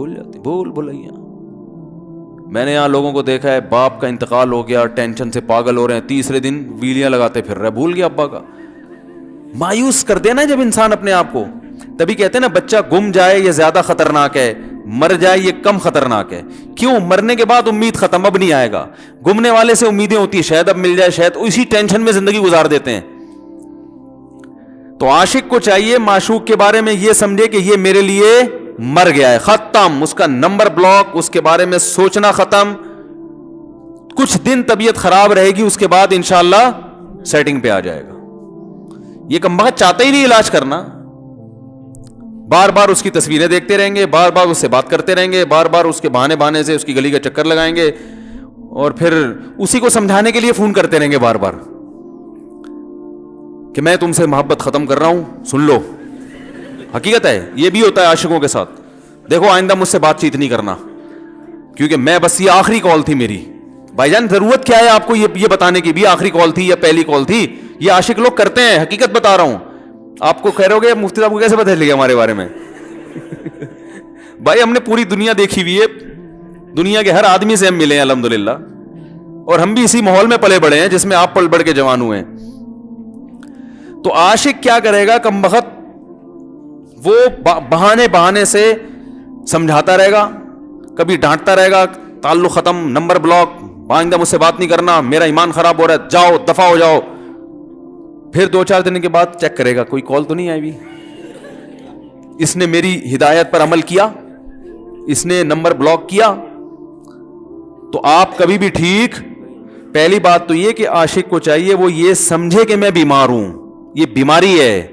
بھول جاتے, بھول بھلائیاں. میں نے یہاں لوگوں کو دیکھا ہے, باپ کا انتقال ہو گیا, ٹینشن سے پاگل ہو رہے ہیں, تیسرے دن ویلیاں لگاتے پھر رہے, بھول گیا ابا کا. مایوس کر دینا جب انسان اپنے آپ کو. تبھی کہتے ہیں نا بچہ گم جائے یہ زیادہ خطرناک ہے, مر جائے یہ کم خطرناک ہے. کیوں؟ مرنے کے بعد امید ختم, اب نہیں آئے گا. گمنے والے سے امیدیں ہوتی ہیں شاید اب مل جائے, شاید اسی ٹینشن میں زندگی گزار دیتے ہیں. تو عاشق کو چاہیے معشوق کے بارے میں یہ سمجھے کہ یہ میرے لیے مر گیا ہے, ختم, اس کا نمبر بلاک, اس کے بارے میں سوچنا ختم. کچھ دن طبیعت خراب رہے گی, اس کے بعد انشاءاللہ سیٹنگ پہ آ جائے گا. یہ کمبخت چاہتا ہی نہیں علاج کرنا, بار بار اس کی تصویریں دیکھتے رہیں گے, بار بار اس سے بات کرتے رہیں گے, بار بار اس کے بہانے سے اس کی گلی کا چکر لگائیں گے, اور پھر اسی کو سمجھانے کے لیے فون کرتے رہیں گے بار بار کہ میں تم سے محبت ختم کر رہا ہوں, سن لو. حقیقت ہے, یہ بھی ہوتا ہے عاشقوں کے ساتھ. دیکھو آئندہ مجھ سے بات چیت نہیں کرنا, کیونکہ میں بس یہ آخری کال تھی میری. بھائی جان ضرورت کیا ہے آپ کو یہ بتانے کی بھی آخری کال تھی یا پہلی کال تھی؟ یہ عاشق لوگ کرتے ہیں, حقیقت بتا رہا ہوں. آپ کو کہہ رہے ہو گے مفتی صاحب کو کیسے پتہ چلے گا ہمارے بارے میں؟ بھائی ہم نے پوری دنیا دیکھی ہوئی ہے, دنیا کے ہر آدمی سے ہم ملے ہیں الحمدللہ, اور ہم بھی اسی ماحول میں پلے بڑے ہیں جس میں آپ پل بڑھ کے جوان ہوئے ہیں. تو عاشق کیا کرے گا کمبخت, وہ بہانے سے سمجھاتا رہے گا, کبھی ڈانٹتا رہے گا, تعلق ختم, نمبر بلاک, آئندہ مجھ سے بات نہیں کرنا, میرا ایمان خراب ہو رہا ہے, جاؤ دفع ہو جاؤ. پھر 2-4 دن کے بعد چیک کرے گا کوئی کال تو نہیں آئی بھی, اس نے میری ہدایت پر عمل کیا, اس نے نمبر بلاک کیا. تو آپ کبھی بھی ٹھیک. پہلی بات تو یہ کہ عاشق کو چاہیے وہ یہ سمجھے کہ میں بیمار ہوں, یہ بیماری ہے.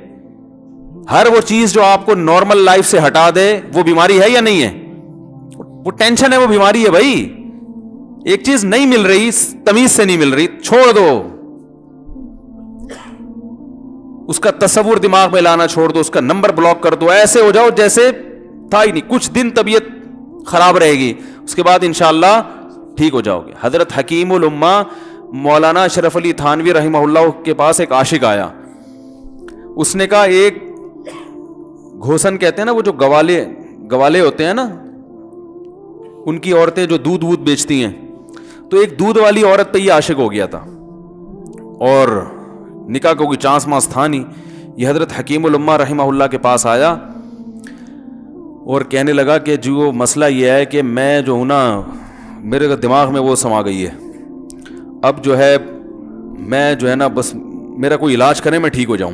ہر وہ چیز جو آپ کو نارمل لائف سے ہٹا دے وہ بیماری ہے یا نہیں ہے؟ وہ ٹینشن ہے, وہ بیماری ہے بھائی. ایک چیز نہیں مل رہی, تمیز سے نہیں مل رہی, چھوڑ دو, اس کا تصور دماغ میں لانا چھوڑ دو, اس کا نمبر بلاک کر دو, ایسے ہو جاؤ جیسے تھا ہی نہیں. کچھ دن طبیعت خراب رہے گی, اس کے بعد انشاءاللہ ٹھیک ہو جاؤ گے. حضرت حکیم الامہ مولانا اشرف علی تھانوی رحمہ اللہ کے پاس ایک عاشق آیا. اس نے کہا ایک گھوسن کہتے ہیں نا, وہ جو گوالے ہوتے ہیں نا, ان کی عورتیں جو دودھ بیچتی ہیں, تو ایک دودھ والی عورت پہ یہ عاشق ہو گیا تھا, اور نکاح کو کوئی چانس مانس تھا نہیں. یہ حضرت حکیم الامہ رحمہ اللہ کے پاس آیا اور کہنے لگا کہ جو مسئلہ یہ ہے کہ میں جو ہوں نا, میرے دماغ میں وہ سما گئی ہے, اب جو ہے میں جو ہے نا بس میرا کوئی علاج کریں میں ٹھیک ہو جاؤں.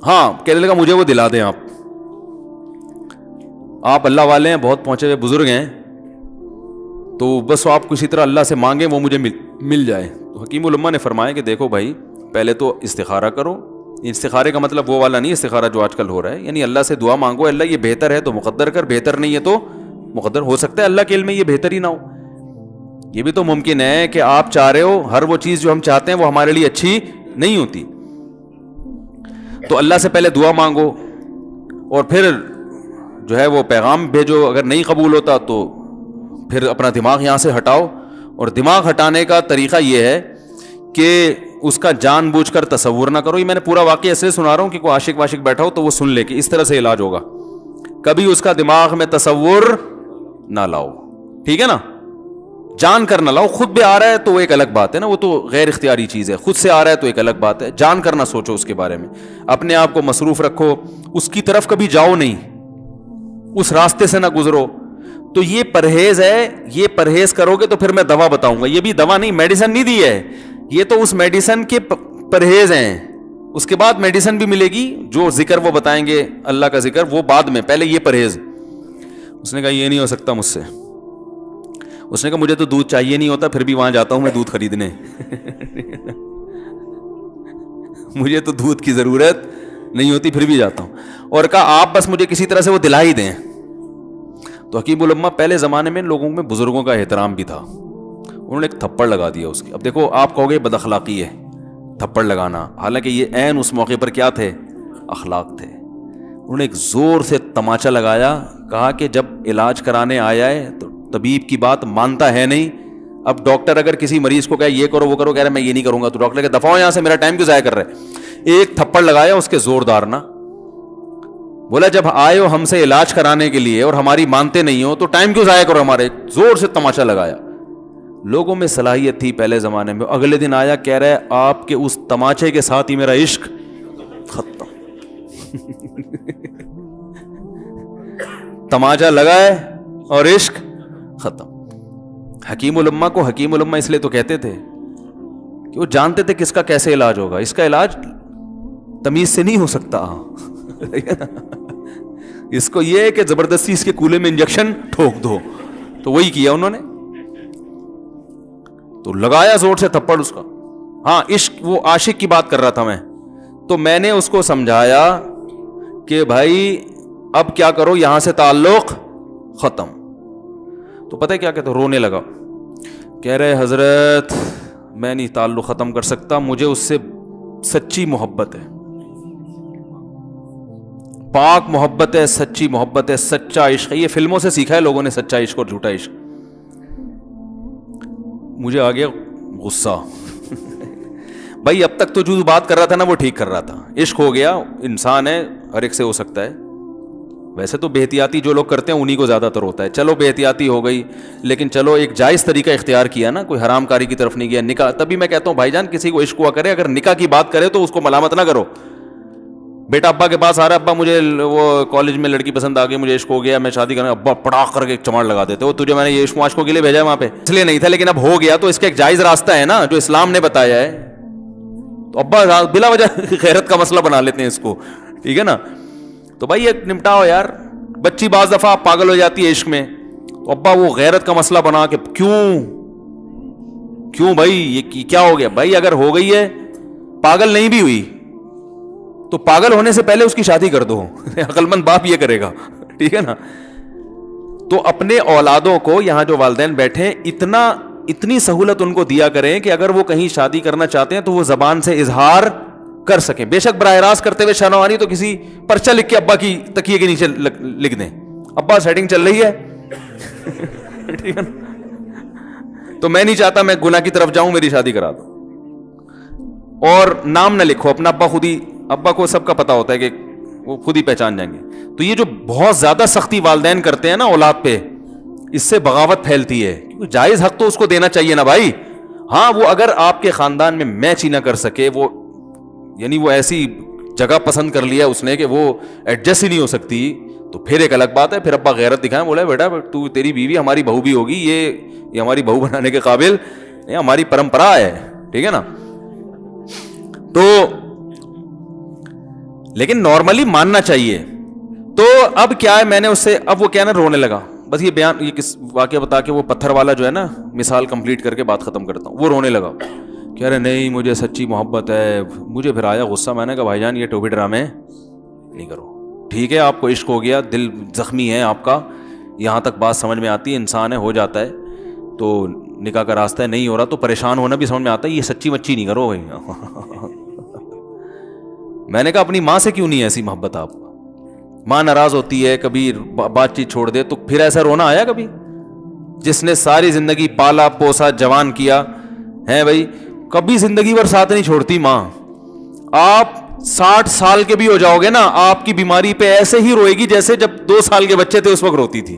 ہاں, کہنے لگا مجھے وہ دلا دیں آپ اللہ والے ہیں, بہت پہنچے ہوئے بزرگ ہیں, تو بس آپ کسی طرح اللہ سے مانگیں وہ مجھے مل جائے. تو حکیم الامہ نے فرمایا کہ دیکھو بھائی, پہلے تو استخارہ کرو. استخارے کا مطلب وہ والا نہیں استخارہ جو آج کل ہو رہا ہے, یعنی اللہ سے دعا مانگو, اللہ یہ بہتر ہے تو مقدر کر, بہتر نہیں ہے تو مقدر. ہو سکتا ہے اللہ کے علم میں یہ بہتر ہی نہ ہو, یہ بھی تو ممکن ہے کہ آپ چاہ رہے ہو ہر وہ چیز جو ہم چاہتے ہیں وہ ہمارے لیے اچھی نہیں ہوتی. تو اللہ سے پہلے دعا مانگو, اور پھر جو ہے وہ پیغام بھیجو. اگر نہیں قبول ہوتا تو پھر اپنا دماغ یہاں سے ہٹاؤ. اور دماغ ہٹانے کا طریقہ یہ ہے کہ اس کا جان بوجھ کر تصور نہ کرو. یہ میں نے پورا واقعہ ایسے سنا رہا ہوں کہ کوئی عاشق واشق بیٹھا ہو تو وہ سن لے کہ اس طرح سے علاج ہوگا. کبھی اس کا دماغ میں تصور نہ لاؤ, ٹھیک ہے نا, جان کر نہ لاؤ. خود بھی آ رہا ہے تو وہ ایک الگ بات ہے نا, وہ تو غیر اختیاری چیز ہے. خود سے آ رہا ہے تو ایک الگ بات ہے, جان کر نہ سوچو اس کے بارے میں, اپنے آپ کو مصروف رکھو, اس کی طرف کبھی جاؤ نہیں, اس راستے سے نہ گزرو. تو یہ پرہیز ہے, یہ پرہیز کرو گے تو پھر میں دوا بتاؤں گا. یہ بھی دوا نہیں, میڈیسن نہیں دی ہے, یہ تو اس میڈیسن کے پرہیز ہیں. اس کے بعد میڈیسن بھی ملے گی, جو ذکر وہ بتائیں گے اللہ کا ذکر وہ بعد میں, پہلے یہ پرہیز. اس نے کہا یہ نہیں ہو سکتا مجھ سے. اس نے کہا مجھے تو دودھ چاہیے نہیں ہوتا, پھر بھی وہاں جاتا ہوں میں دودھ خریدنے. مجھے تو دودھ کی ضرورت نہیں ہوتی, پھر بھی جاتا ہوں. اور کہا آپ بس مجھے کسی طرح سے وہ دلا ہی دیں. تو حکیم الامہ پہلے زمانے میں لوگوں میں بزرگوں کا احترام بھی تھا, انہوں نے ایک تھپڑ لگا دیا اس کی. اب دیکھو آپ کہو گے بد اخلاقی ہے تھپڑ لگانا, حالانکہ یہ عین اس موقع پر کیا تھے, اخلاق تھے. انہوں نے ایک زور سے تماچا لگایا, کہا کہ جب علاج کرانے آیا ہے تو طبیب کی بات مانتا ہے نہیں. اب ڈاکٹر اگر کسی مریض کو کہے یہ کرو وہ کرو, کہہ رہا میں یہ نہیں کروں گا, تو ڈاکٹر کہ دفعہ یہاں سے, میرا ٹائم کیوں ضائع کر رہے. ایک تھپڑ لگایا اس کے زوردار نا, بولا جب آئے ہو ہم سے علاج کرانے کے لیے اور ہماری مانتے نہیں ہو تو ٹائم کیوں ضائع کرو ہمارے. زور سے تماشا لگایا. لوگوں میں صلاحیت تھی پہلے زمانے میں. اگلے دن آیا کہہ رہا ہے آپ کے اس تماچے کے ساتھ ہی میرا عشق ختم. تماچا لگا ہے اور عشق ختم. حکیم الامہ کو حکیم الامہ اس لیے تو کہتے تھے کہ وہ جانتے تھے کس کا کیسے علاج ہوگا. اس کا علاج تمیز سے نہیں ہو سکتا. اس کو یہ ہے کہ زبردستی اس کے کولے میں انجیکشن ٹھوک دو. تو وہی کیا انہوں نے. تو لگایا زور سے تھپڑ اس کا. ہاں عشق, وہ عاشق کی بات کر رہا تھا میں. تو میں نے اس کو سمجھایا کہ بھائی اب کیا کرو, یہاں سے تعلق ختم. تو پتہ ہے کیا کہتا, رونے لگا. کہہ رہے حضرت میں نہیں تعلق ختم کر سکتا, مجھے اس سے سچی محبت ہے, پاک محبت ہے, سچی محبت ہے, سچا عشق ہے. یہ فلموں سے سیکھا ہے لوگوں نے, سچا عشق اور جھوٹا عشق. مجھے آ گیا غصہ. بھائی اب تک تو جو بات کر رہا تھا نا وہ ٹھیک کر رہا تھا. عشق ہو گیا, انسان ہے, ہر ایک سے ہو سکتا ہے. ویسے تو بے احتیاطی جو لوگ کرتے ہیں انہی کو زیادہ تر ہوتا ہے. چلو بے احتیاطی ہو گئی, لیکن چلو ایک جائز طریقہ اختیار کیا نا, کوئی حرام کاری کی طرف نہیں گیا. نکاح, تبھی میں کہتا ہوں بھائی جان کسی کو عشق ہوا کرے, اگر نکاح کی بات کرے تو اس کو ملامت نہ کرو. بیٹا ابا کے پاس آ رہا ہے, ابا مجھے وہ کالج میں لڑکی پسند آ گئی, مجھے عشق ہو گیا, میں شادی کرنا. ابا پڑاخ کر کے ایک چماڑ لگا دیتے ہو, تجھے میں نے یہ عشق معاشقوں کے لیے بھیجا ہے وہاں پہ, اس لیے نہیں تھا, لیکن اب ہو گیا تو اس کا ایک جائز راستہ ہے نا جو اسلام نے بتایا ہے. تو ابا بلا وجہ غیرت کا مسئلہ بنا لیتے ہیں اس کو, ٹھیک ہے نا. تو بھائی یہ نمٹاؤ یار. بچی بعض دفعہ پاگل ہو جاتی ہے عشق میں, تو ابا وہ غیرت کا مسئلہ بنا کے کیوں بھائی یہ کیا ہو گیا. بھائی اگر ہو گئی ہے, پاگل نہیں بھی ہوئی تو پاگل ہونے سے پہلے اس کی شادی کر دو. عقل مند باپ یہ کرے گا, ٹھیک ہے نا. تو اپنے اولادوں کو, یہاں جو والدین بیٹھے, اتنی سہولت ان کو دیا کریں کہ اگر وہ کہیں شادی کرنا چاہتے ہیں تو وہ زبان سے اظہار کر سکیں. بے شک براہ راست کرتے ہوئے شرم آ رہی تو کسی پرچہ لکھ کے ابا کی تکیے کے نیچے لکھ دیں, ابا سیٹنگ چل رہی ہے. ٹھیک ہے نا. تو میں نہیں چاہتا میں گناہ کی طرف جاؤں, میری شادی کرا دو. اور نام نہ لکھو اپنا, ابا خود ہی, ابا کو سب کا پتا ہوتا ہے کہ وہ خود ہی پہچان جائیں گے. تو یہ جو بہت زیادہ سختی والدین کرتے ہیں نا اولاد پہ, اس سے بغاوت پھیلتی ہے. کیونکہ جائز حق تو اس کو دینا چاہیے نا بھائی. ہاں وہ اگر آپ کے خاندان میں میچ ہی نہ کر سکے, وہ یعنی وہ ایسی جگہ پسند کر لیا اس نے کہ وہ ایڈجسٹ ہی نہیں ہو سکتی, تو پھر ایک الگ بات ہے. پھر ابا غیرت دکھائیں, بولا بیٹا تو تیری بیوی ہماری بہو بھی ہوگی, یہ ہماری بہو بنانے کے قابل, یہ ہماری پرمپرا ہے, ٹھیک ہے نا. تو لیکن نارملی ماننا چاہیے. تو اب کیا ہے, میں نے اس سے, اب وہ کیا نا رونے لگا. بس یہ بیان, یہ کس واقعہ بتا کے وہ پتھر والا جو ہے نا مثال کمپلیٹ کر کے بات ختم کرتا ہوں. وہ رونے لگا, کہہ رہے نہیں مجھے سچی محبت ہے. مجھے پھر آیا غصہ, میں نے کہا بھائی جان یہ ٹوپی ڈرامے نہیں کرو. ٹھیک ہے آپ کو عشق ہو گیا, دل زخمی ہے آپ کا, یہاں تک بات سمجھ میں آتی ہے, انسان ہے, ہو جاتا ہے, تو نکاح کا راستہ ہے, نہیں ہو رہا تو پریشان ہونا بھی سمجھ میں آتا ہے, یہ سچی مچی نہیں کرو بھائی. میں نے کہا اپنی ماں سے کیوں نہیں ایسی محبت آپ کو, ماں ناراض ہوتی ہے, کبھی بات چیت چھوڑ دے, تو پھر ایسا رونا آیا کبھی؟ جس نے ساری زندگی پالا پوسا جوان کیا ہے بھائی, کبھی زندگی بھر ساتھ نہیں چھوڑتی ماں. آپ 60 سال کے بھی ہو جاؤ گے نا, آپ کی بیماری پہ ایسے ہی روئے گی جیسے جب 2 سال کے بچے تھے اس وقت روتی تھی.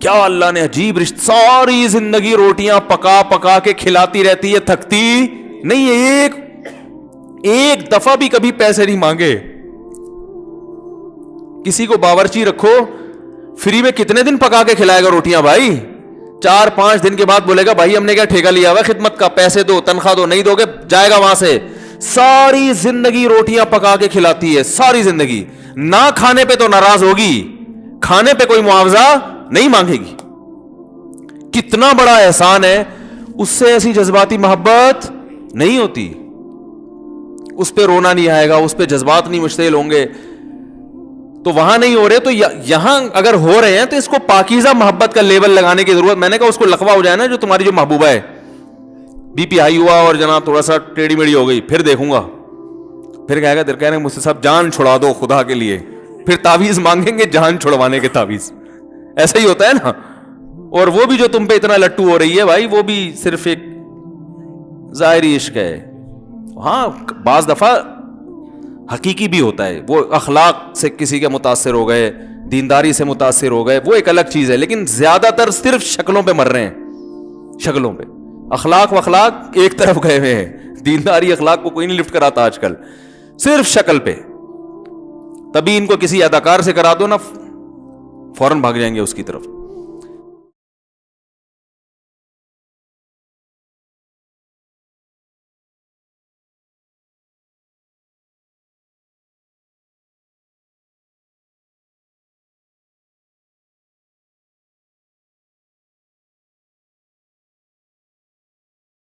کیا اللہ نے عجیب رشتہ, ساری زندگی روٹیاں پکا پکا کے کھلاتی رہتی ہے, تھکتی نہیں ہے, ایک دفعہ بھی کبھی پیسے نہیں مانگے. کسی کو باورچی رکھو, فری میں کتنے دن پکا کے کھلائے گا روٹیاں بھائی؟ 4-5 دن کے بعد بولے گا بھائی ہم نے کیا ٹھیکہ لیا ہوا خدمت کا, پیسے دو, تنخواہ دو, نہیں دو گے جائے گا وہاں سے. ساری زندگی روٹیاں پکا کے کھلاتی ہے, ساری زندگی. نہ کھانے پہ تو ناراض ہوگی, کھانے پہ کوئی معاوضہ نہیں مانگے گی. کتنا بڑا احسان ہے, اس سے ایسی جذباتی محبت نہیں ہوتی. اس پہ رونا نہیں آئے گا, اس پہ جذبات نہیں مشتعل ہوں گے. تو وہاں نہیں ہو رہے, تو یہاں اگر ہو رہے ہیں تو اس کو پاکیزہ محبت کا لیبل لگانے کی ضرورت. میں نے کہا اس کو لقبہ ہو جائے نا جو تمہاری جو محبوبہ ہے, بی پی ہائی ہوا اور جناب تھوڑا سا ٹیڑھی میڑھی ہو گئی, پھر دیکھوں گا, پھر کہے گا کہہ رہے ہیں مجھ سے صاحب جان چھڑا دو خدا کے لیے, پھر تعویذ مانگیں گے جان چھڑوانے کے تعویذ. ایسا ہی ہوتا ہے نا. اور وہ بھی جو تم پہ اتنا لٹو ہو رہی ہے بھائی, وہ بھی صرف ایک ظاہری عشق ہے. ہاں بعض دفعہ حقیقی بھی ہوتا ہے. وہ اخلاق سے کسی کے متاثر ہو گئے, دینداری سے متاثر ہو گئے, وہ ایک الگ چیز ہے. لیکن زیادہ تر صرف شکلوں پہ مر رہے ہیں, شکلوں پہ. اخلاق واخلاق ایک طرف گئے ہوئے ہیں. دینداری اخلاق کو کوئی نہیں لفٹ کراتا آج کل, صرف شکل پہ. تبھی ان کو کسی اداکار سے کرا دو نا, فوراً بھاگ جائیں گے اس کی طرف.